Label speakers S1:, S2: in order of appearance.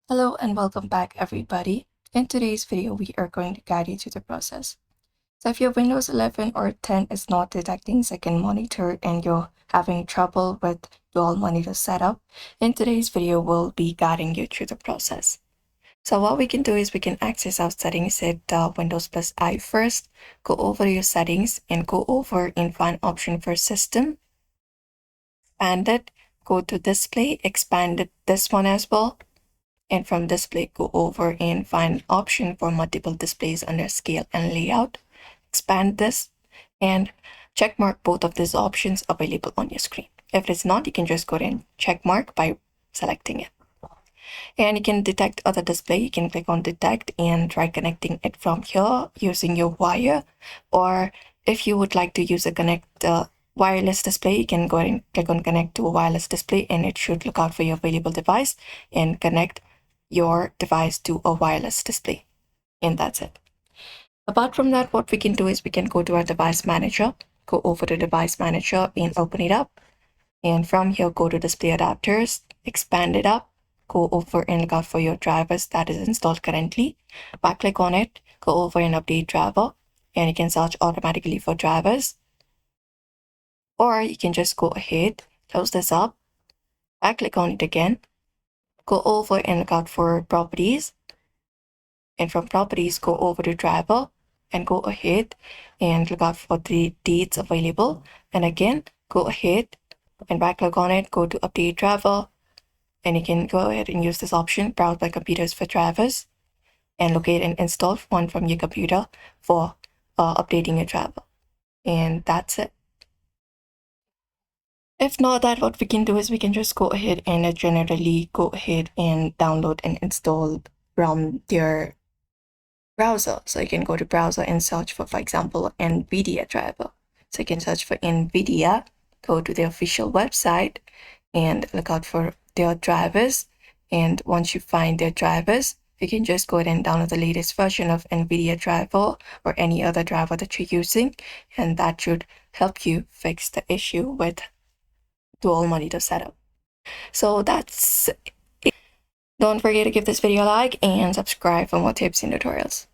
S1: Hello and welcome back everybody. In today's video, we are going to guide you through the process. So if your Windows 11 or 10 is not detecting second monitor and you're having trouble with dual monitor setup, in today's video, we'll be guiding you through the process. So what we can do is we can access our settings at Windows plus I first, go over your settings and go over and find option for system, expand it, go to display, expand it, this one as well. And from display, go over and find option for multiple displays under scale and layout. Expand this and check mark both of these options available on your screen. If it's not, you can just go ahead and check mark by selecting it. And you can detect other display. You can click on detect and try connecting it from here using your wire. Or if you would like to use a connect wireless display, you can go ahead and click on connect to a wireless display and it should look out for your available device and connect your device to a wireless display. And that's it. Apart from that, what we can do is we can go to our device manager, go over to device manager and open it up. And from here, go to display adapters, expand it up, go over and look out for your drivers that is installed currently. Back click on it, go over and update driver, and you can search automatically for drivers. Or you can just go ahead, close this up, back click on it again, go over and look out for properties. And from properties, go over to driver and go ahead and look out for the dates available. And again, go ahead and right click on it, go to update driver. And you can go ahead and use this option, browse by computers for drivers, and locate and install one from your computer for updating your driver. And that's it. If not that, what we can do is we can just go ahead and generally go ahead and download and install from your browser. So you can go to browser and search for example, NVIDIA driver. So you can search for NVIDIA, go to the official website and look out for their drivers. And once you find their drivers, you can just go ahead and download the latest version of NVIDIA driver or any other driver that you're using. And that should help you fix the issue with dual monitor setup. So that's it. Don't forget to give this video a like and subscribe for more tips and tutorials.